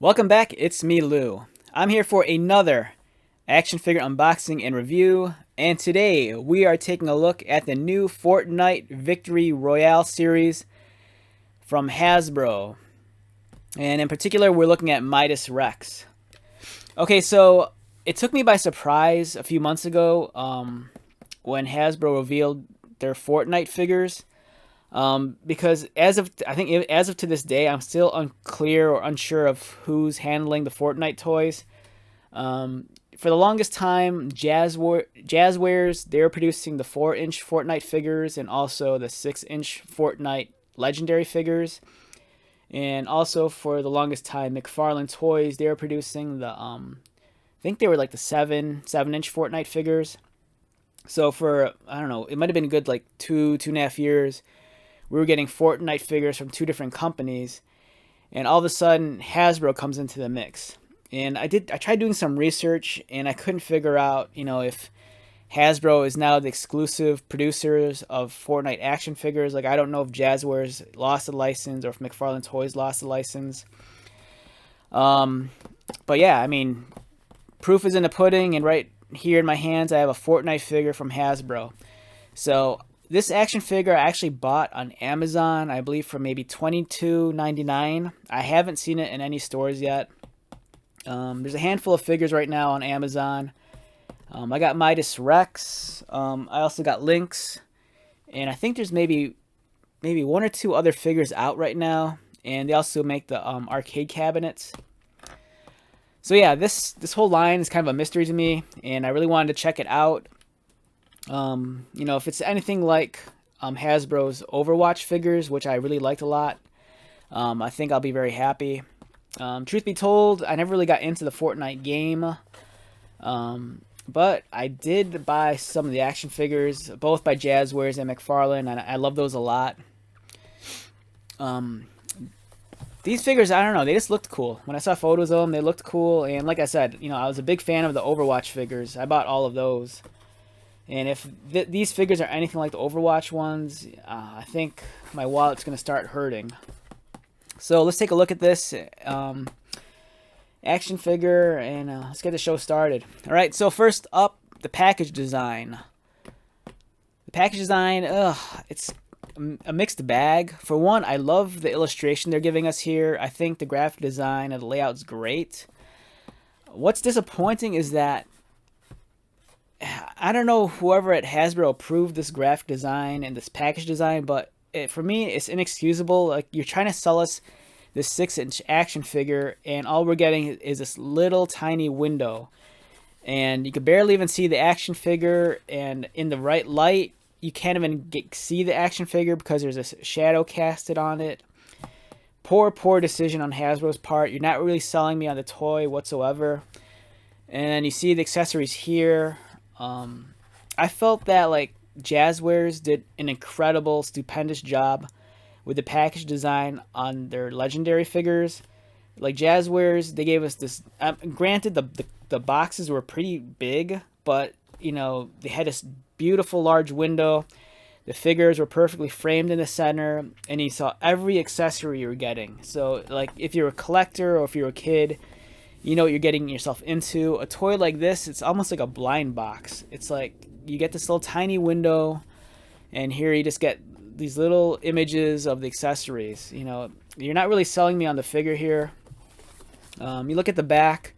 Welcome back, it's me, Lou. I'm here for another action figure unboxing and review, and today we are taking a look at the new Fortnite Victory Royale series from Hasbro. And in particular, we're looking at Midas Rex. Okay, so it took me by surprise a few months ago when Hasbro revealed their Fortnite figures. Because as of to this day, I'm still unclear or unsure of who's handling the Fortnite toys. For the longest time, Jazzwares, they're producing the 4-inch Fortnite figures and also the 6-inch Fortnite Legendary figures. And also for the longest time, McFarlane Toys, they were producing the I think they were like the 7-inch Fortnite figures. So for, I don't know, it might have been a good like 2.5 years. We were getting Fortnite figures from two different companies, and all of a sudden Hasbro comes into the mix. And I tried doing some research, and I couldn't figure out, if Hasbro is now the exclusive producers of Fortnite action figures. Like, I don't know if Jazzwares lost the license or if McFarlane Toys lost the license. But yeah, I mean, proof is in the pudding, and right here in my hands I have a Fortnite figure from Hasbro. So this action figure I actually bought on Amazon, I believe for maybe $22.99. I haven't seen it in any stores yet. There's a handful of figures right now on Amazon. I got Midas Rex. I also got Lynx. And I think there's maybe one or two other figures out right now. And they also make the arcade cabinets. So yeah, this whole line is kind of a mystery to me, and I really wanted to check it out. If it's anything like Hasbro's Overwatch figures, which I really liked a lot, I think I'll be very happy. Truth be told, I never really got into the Fortnite game, but I did buy some of the action figures, both by Jazzwares and McFarlane, and I love those a lot. These figures, I don't know, they just looked cool. When I saw photos of them, they looked cool, and like I said, I was a big fan of the Overwatch figures. I bought all of those. And if these figures are anything like the Overwatch ones, I think my wallet's going to start hurting. So let's take a look at this action figure, and let's get the show started. All right, so first up, the package design. The package design, it's a mixed bag. For one, I love the illustration they're giving us here. I think the graphic design and the layout's great. What's disappointing is that I don't know whoever at Hasbro approved this graphic design and this package design, but for me, it's inexcusable. Like, you're trying to sell us this 6-inch action figure, and all we're getting is this little tiny window. And you can barely even see the action figure, and in the right light, you can't even see the action figure because there's a shadow casted on it. Poor decision on Hasbro's part. You're not really selling me on the toy whatsoever. And you see the accessories here. I felt that like Jazzwares did an incredible, stupendous job with the package design on their legendary figures. Like Jazzwares, they gave us this. Granted, the boxes were pretty big, but they had this beautiful large window. The figures were perfectly framed in the center, and you saw every accessory you were getting. So, like, if you're a collector or if you're a kid, you know what you're getting yourself into. A toy like this, it's almost like a blind box. It's like you get this little tiny window, and here you just get these little images of the accessories. You're not really selling me on the figure here. You look at the back,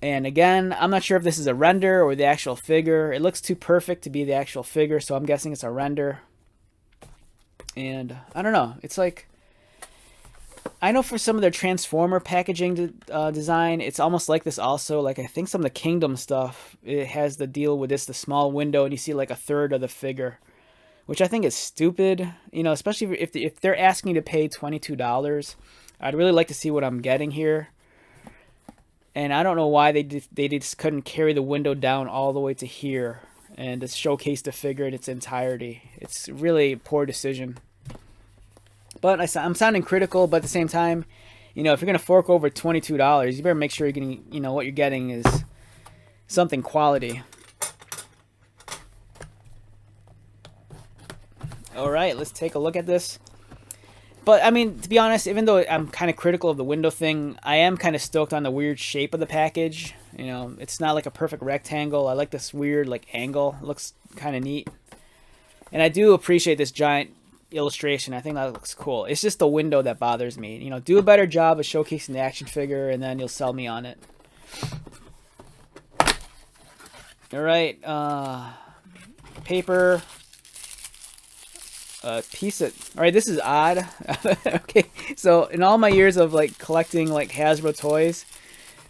and again, I'm not sure if this is a render or the actual figure. It looks too perfect to be the actual figure, so I'm guessing it's a render. And I don't know. It's like, I know for some of their Transformer packaging design, it's almost like this also. Like, I think some of the Kingdom stuff, it has the deal with the small window, and you see like a third of the figure, which I think is stupid. Especially if they're asking to pay $22, I'd really like to see what I'm getting here. And I don't know why they just couldn't carry the window down all the way to here and just showcase the figure in its entirety. It's really a poor decision. But I'm sounding critical, but at the same time, if you're going to fork over $22, you better make sure you're getting, what you're getting is something quality. All right, let's take a look at this. But I mean, to be honest, even though I'm kind of critical of the window thing, I am kind of stoked on the weird shape of the package. You know, it's not like a perfect rectangle. I like this weird like angle. It looks kind of neat. And I do appreciate this giant illustration. I think that looks cool. It's just the window that bothers me. You know, do a better job of showcasing the action figure, and then you'll sell me on it. All right, paper, piece of. All right, this is odd. Okay, so in all my years of like collecting like Hasbro toys,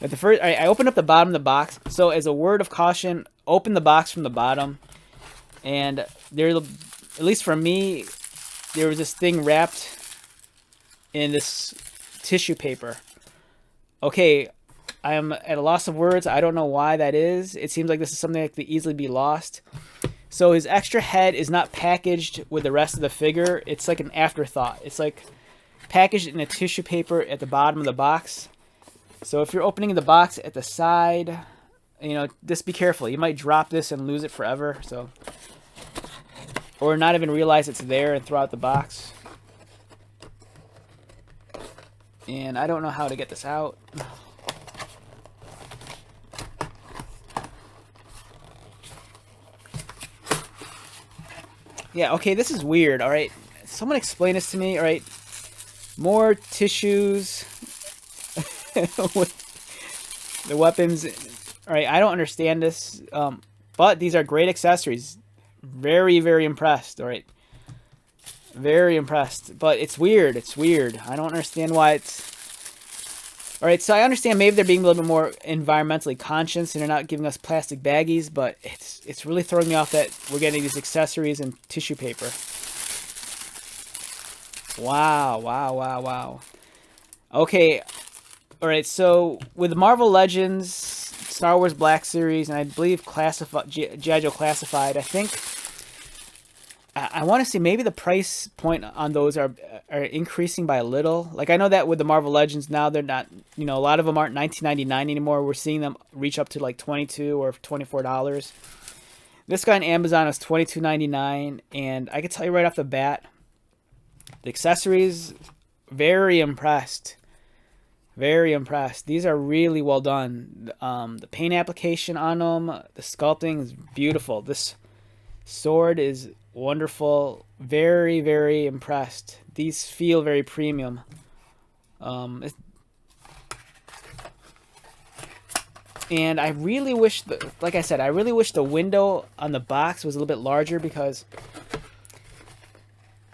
at the first I opened up the bottom of the box. So as a word of caution, open the box from the bottom, and there, at least for me, there was this thing wrapped in this tissue paper. Okay, I am at a loss of words. I don't know why that is. It seems like this is something that could easily be lost. So his extra head is not packaged with the rest of the figure. It's like an afterthought. It's like packaged in a tissue paper at the bottom of the box. So if you're opening the box at the side, you know, just be careful. You might drop this and lose it forever. So, or not even realize it's there and throw out the box. And I don't know how to get this out. Yeah, okay, this is weird, alright? Someone explain this to me, alright? More tissues with the weapons. Alright, I don't understand this, but these are great accessories. Very, very impressed, alright? Very impressed, but it's weird, it's weird. I don't understand why it's... Alright, so I understand maybe they're being a little bit more environmentally conscious and they're not giving us plastic baggies, but it's really throwing me off that we're getting these accessories and tissue paper. Wow, wow, wow, wow. Okay, alright, so with the Marvel Legends, Star Wars Black Series, and I believe G.I. Joe Classified, I think... I want to say maybe the price point on those are increasing by a little. Like I know that with the Marvel Legends now they're not, you know, a lot of them aren't $19.99 anymore. We're seeing them reach up to like $22 or $24. This guy on Amazon is $22.99, and I can tell you right off the bat, the accessories, very impressed. Very impressed. These are really well done. The paint application on them, the sculpting is beautiful. This sword is wonderful. Very, very impressed. These feel very premium. And I really wish, like I said, I really wish the window on the box was a little bit larger, because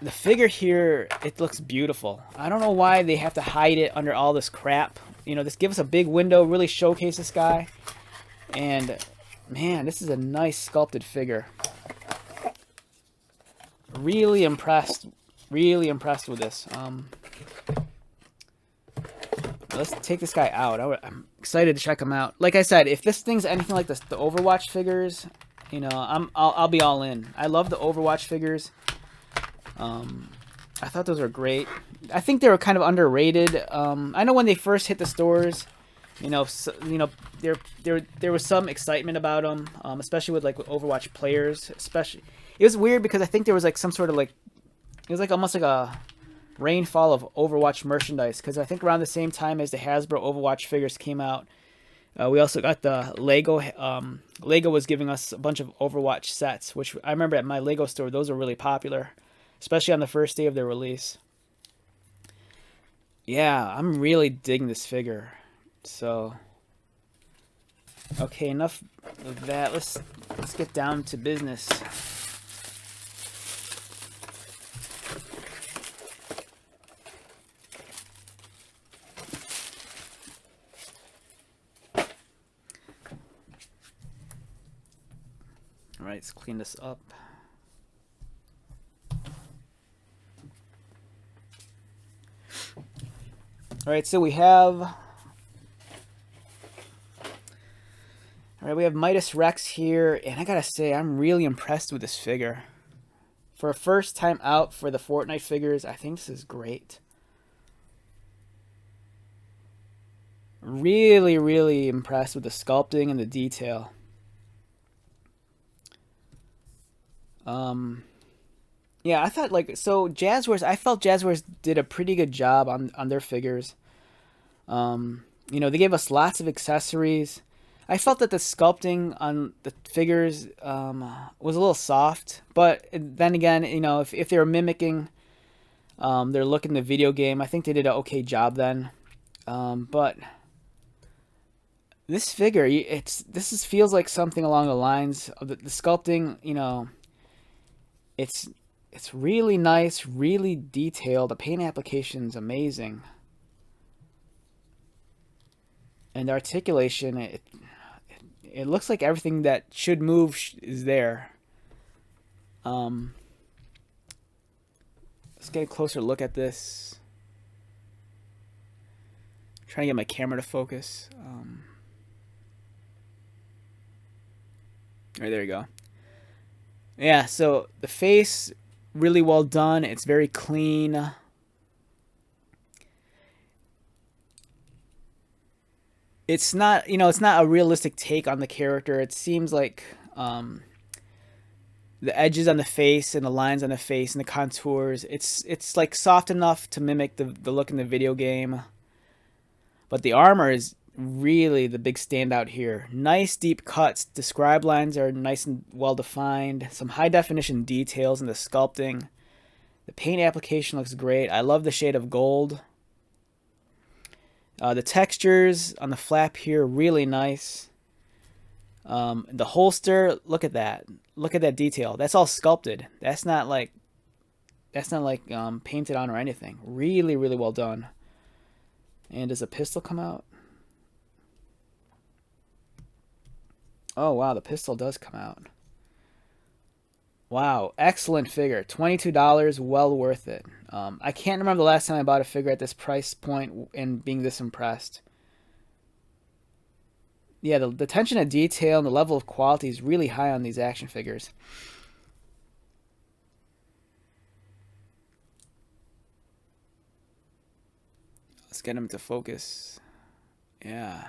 the figure here, it looks beautiful. I don't know why they have to hide it under all this crap. You know, just give us a big window, really showcase this guy. And man, this is a nice sculpted figure. Really impressed with this. Let's take this guy out. I'm excited to check him out. Like I said, if this thing's anything like this, the Overwatch figures, you know, I'll be all in. I love the Overwatch figures. I thought those were great. I think they were kind of underrated. I know when they first hit the stores, you know, there was some excitement about them, especially with like Overwatch players. Especially, it was weird because I think there was like some sort of like, it was like almost like a rainfall of Overwatch merchandise, because I think around the same time as the Hasbro Overwatch figures came out, we also got the Lego. Lego was giving us a bunch of Overwatch sets, which I remember at my Lego store, those were really popular, especially on the first day of their release. Yeah, I'm really digging this figure. So, okay, enough of that. Let's get down to business. All right, let's clean this up. All right, so we have Midas Rex here, and I gotta say, I'm really impressed with this figure. For a first time out for the Fortnite figures, I think this is great. Really, really impressed with the sculpting and the detail. Yeah, I thought like so Jazzwares. I felt Jazzwares did a pretty good job on their figures. You know, they gave us lots of accessories. I felt that the sculpting on the figures was a little soft, but then again, you know, if they were mimicking their look in the video game, I think they did an okay job then. But this figure, feels like something along the lines of the sculpting. You know, it's it's really nice, really detailed. The paint application is amazing, and the articulation. It looks like everything that should move is there. Um, let's get a closer look at this. Trying to get my camera to focus. All right, there you go. Yeah, so the face really well done. It's very clean. It's not, you know, it's not a realistic take on the character. It seems like the edges on the face and the lines on the face and the contours. It's like soft enough to mimic the look in the video game, but the armor is really the big standout here. Nice deep cuts. The scribe lines are nice and well defined. Some high definition details in the sculpting. The paint application looks great. I love the shade of gold. The textures on the flap here really nice. The holster, look at that. Look at that detail. That's all sculpted. That's not like painted on or anything. Really, really well done. And does a pistol come out? Oh wow, the pistol does come out. Wow, excellent figure. $22, well worth it. I can't remember the last time I bought a figure at this price point and being this impressed. Yeah, the attention to detail and the level of quality is really high on these action figures. Let's get them to focus. Yeah.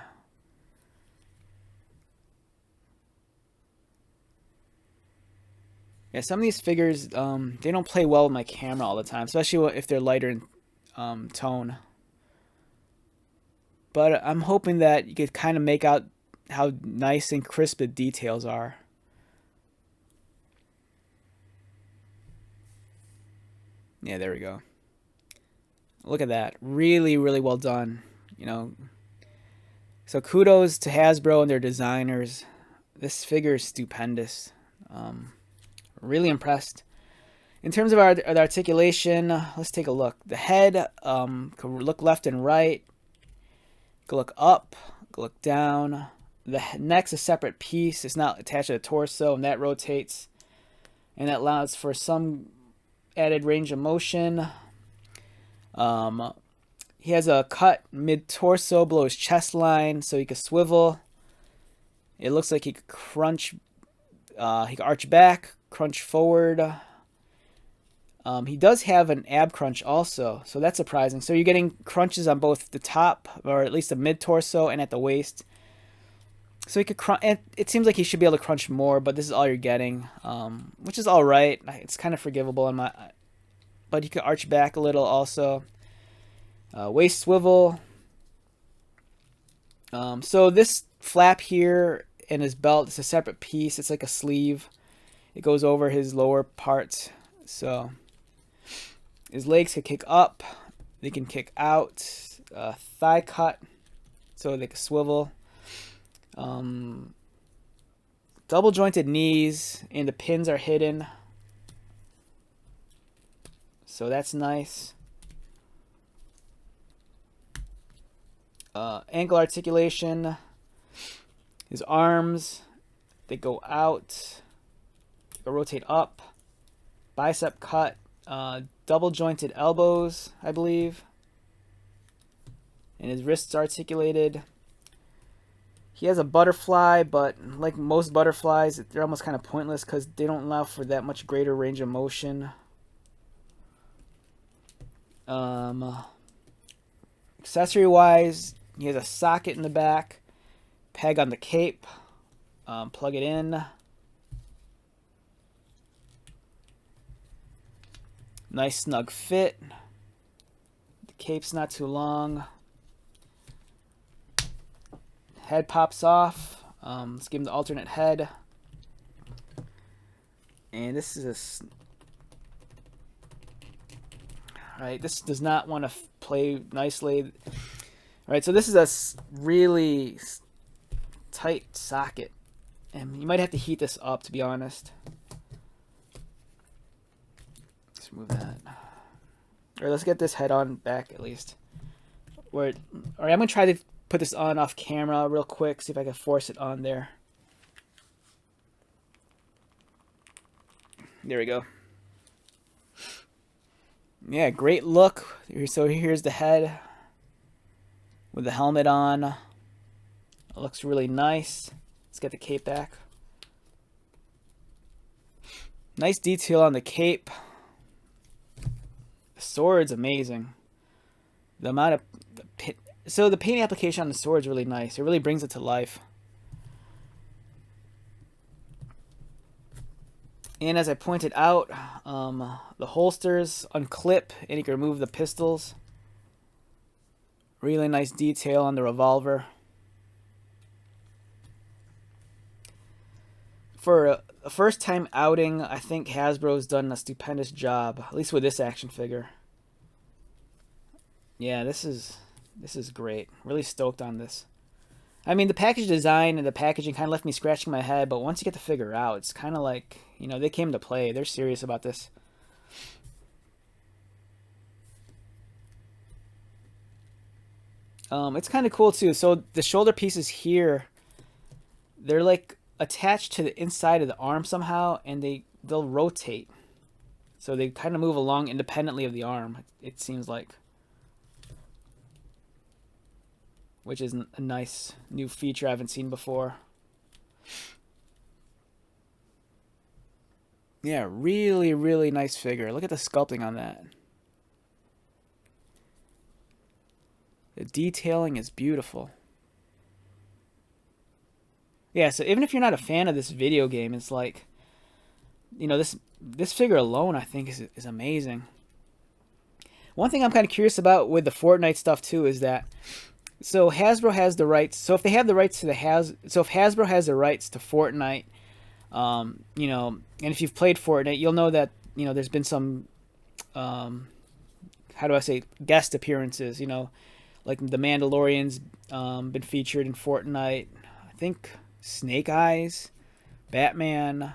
Yeah, some of these figures, they don't play well with my camera all the time, especially if they're lighter in tone. But I'm hoping that you could kind of make out how nice and crisp the details are. Yeah, there we go. Look at that. Really, really well done. You know, so kudos to Hasbro and their designers. This figure is stupendous. Really impressed. In terms of the articulation, let's take a look. The head, can look left and right. Go look up. Go look down. The neck's a separate piece. It's not attached to the torso, and that rotates. And that allows for some added range of motion. He has a cut mid-torso below his chest line, so he can swivel. It looks like he could crunch. He can arch back, crunch forward. He does have an ab crunch also, so that's surprising. So you're getting crunches on both the top, or at least the mid-torso, and at the waist. So he could crunch. It seems like he should be able to crunch more, but this is all you're getting, which is all right. It's kind of forgivable in my. But he could arch back a little also. Waist swivel. So this flap here and his belt is a separate piece. It's like a sleeve. It goes over his lower parts. So his legs can kick up. They can kick out. Thigh cut. So they can swivel. Double jointed knees and the pins are hidden. So that's nice. Ankle articulation. His arms, they go out. They rotate up. Bicep cut. Double jointed elbows, I believe. And his wrists articulated. He has a butterfly, but like most butterflies, they're almost kind of pointless because they don't allow for that much greater range of motion. Accessory wise, he has a socket in the back, peg on the cape, plug it in. Nice snug fit. The cape's not too long. Head pops off. Let's give him the alternate head. And this is Alright, this does not want to play nicely. Alright, so this is a really tight socket. And you might have to heat this up, to be honest. Let's move that. Alright, let's get this head on back at least. Alright, I'm going to try to put this on off camera real quick, see if I can force it on there. There we go. Yeah, great look. So here's the head with the helmet on. It looks really nice. Let's get the cape back. Nice detail on the cape. The sword's amazing. The amount of the paint application on the sword is really nice. It really brings it to life. And as I pointed out, the holsters unclip and you can remove the pistols. Really nice detail on the revolver. For a first time outing, I think Hasbro's done a stupendous job, at least with this action figure. Yeah, this is great. Really stoked on this. I mean, the package design and the packaging kind of left me scratching my head, but once you get the figure out, it's kind of like, you know, they came to play. They're serious about this. It's kind of cool, too. So the shoulder pieces here, they're like attached to the inside of the arm somehow, and they'll rotate. So they kind of move along independently of the arm, it seems like. Which is a nice new feature I haven't seen before. Yeah, really, really nice figure. Look at the sculpting on that. The detailing is beautiful. Yeah, so even if you're not a fan of this video game, it's like, you know, this figure alone I think is amazing. One thing I'm kind of curious about with the Fortnite stuff too is that, so Hasbro has the rights. So if they have the rights to if Hasbro has the rights to Fortnite, you know, and if you've played Fortnite, you'll know that, you know, there's been some, how do I say, guest appearances. You know, like the Mandalorian's been featured in Fortnite. I think Snake Eyes, Batman.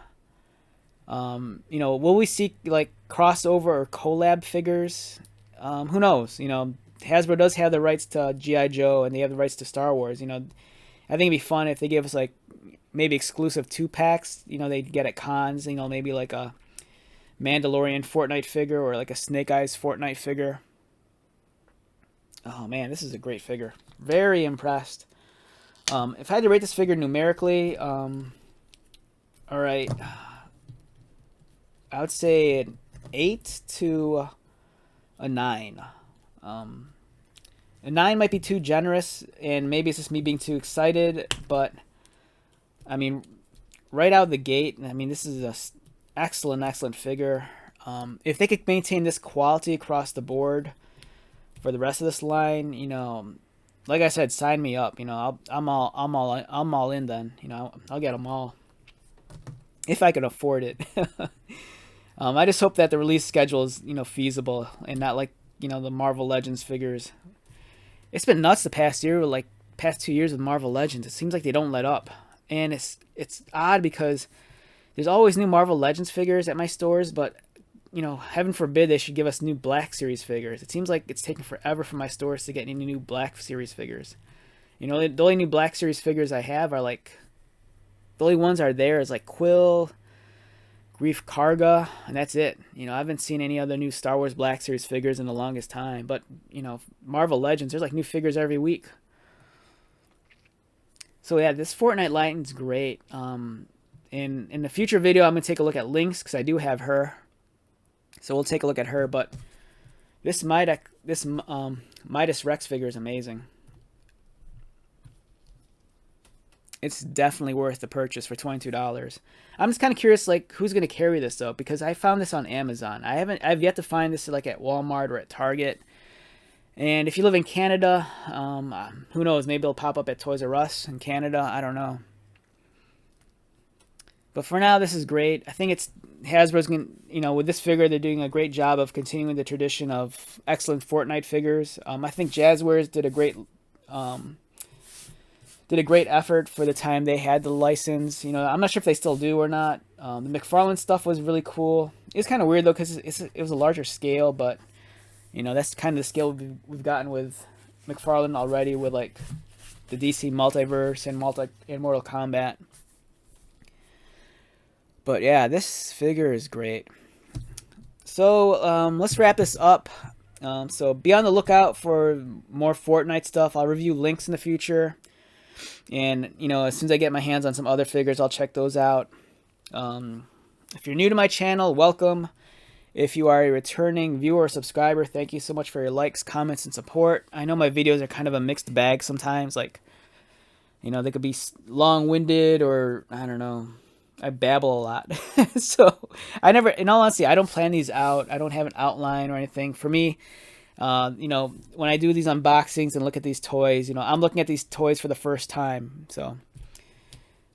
You know, will we see like crossover or collab figures? Who knows? You know, Hasbro does have the rights to G.I. Joe, and they have the rights to Star Wars. You know, I think it'd be fun if they gave us like maybe exclusive 2-packs. You know, they'd get at cons. You know, maybe like a Mandalorian Fortnite figure or like a Snake Eyes Fortnite figure. Oh man, this is a great figure. Very impressed. If I had to rate this figure numerically, all right, I would say an 8 to a 9. A 9 might be too generous, and maybe it's just me being too excited, but I mean, right out of the gate, I mean, this is a excellent figure. If they could maintain this quality across the board for the rest of this line, you know, like I said, sign me up. You know, I'm all in. Then, you know, I'll get them all if I can afford it. I just hope that the release schedule is, you know, feasible and not like, you know, the Marvel Legends figures. It's been nuts the past year, like past 2 years with Marvel Legends. It seems like they don't let up, and it's odd because there's always new Marvel Legends figures at my stores, but you know, heaven forbid they should give us new Black Series figures. It seems like it's taking forever for my stores to get any new Black Series figures. You know, the only new Black Series figures I have are like, the only ones are there is like Quill, Grief Karga, and that's it. You know, I haven't seen any other new Star Wars Black Series figures in the longest time. But, you know, Marvel Legends, there's like new figures every week. So yeah, this Fortnite lighting's great. In the future video, I'm going to take a look at Lynx, because I do have her. So we'll take a look at her, but this Midas Rex figure is amazing. it's definitely worth the purchase for $22. I'm just kind of curious, like, who's going to carry this though, because I found this on Amazon. I've yet to find this like at Walmart or at Target. And if you live in Canada, who knows? Maybe it'll pop up at Toys R Us in Canada. I don't know. But for now, this is great. I think it's Hasbro's going, with this figure, they're doing a great job of continuing the tradition of excellent Fortnite figures. I think Jazzwares did a great effort for the time they had the license. I'm not sure if they still do or not. The McFarlane stuff was really cool. It's kind of weird though because it was a larger scale, but that's kind of the scale we've gotten with McFarlane already with like the DC Multiverse and Mortal Kombat. But yeah, this figure is great. So let's wrap this up. So be on the lookout for more Fortnite stuff. I'll review links in the future. And, as soon as I get my hands on some other figures, I'll check those out. If you're new to my channel, welcome. If you are a returning viewer or subscriber, thank you so much for your likes, comments, and support. I know my videos are kind of a mixed bag sometimes. Like, they could be long-winded or, I don't know, I babble a lot. So, in all honesty, I don't plan these out. I don't have an outline or anything. For me, when I do these unboxings and look at these toys, I'm looking at these toys for the first time. So,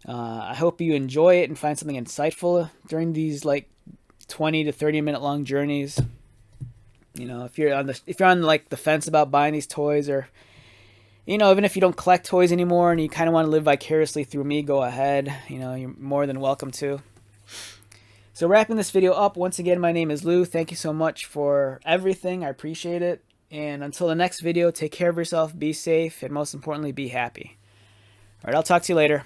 I hope you enjoy it and find something insightful during these like 20 to 30 minute long journeys. If you're on like the fence about buying these toys, or even if you don't collect toys anymore and you kind of want to live vicariously through me, go ahead. You're more than welcome to. So wrapping this video up, once again, my name is Lou. Thank you so much for everything. I appreciate it. And until the next video, take care of yourself, be safe, and most importantly, be happy. All right, I'll talk to you later.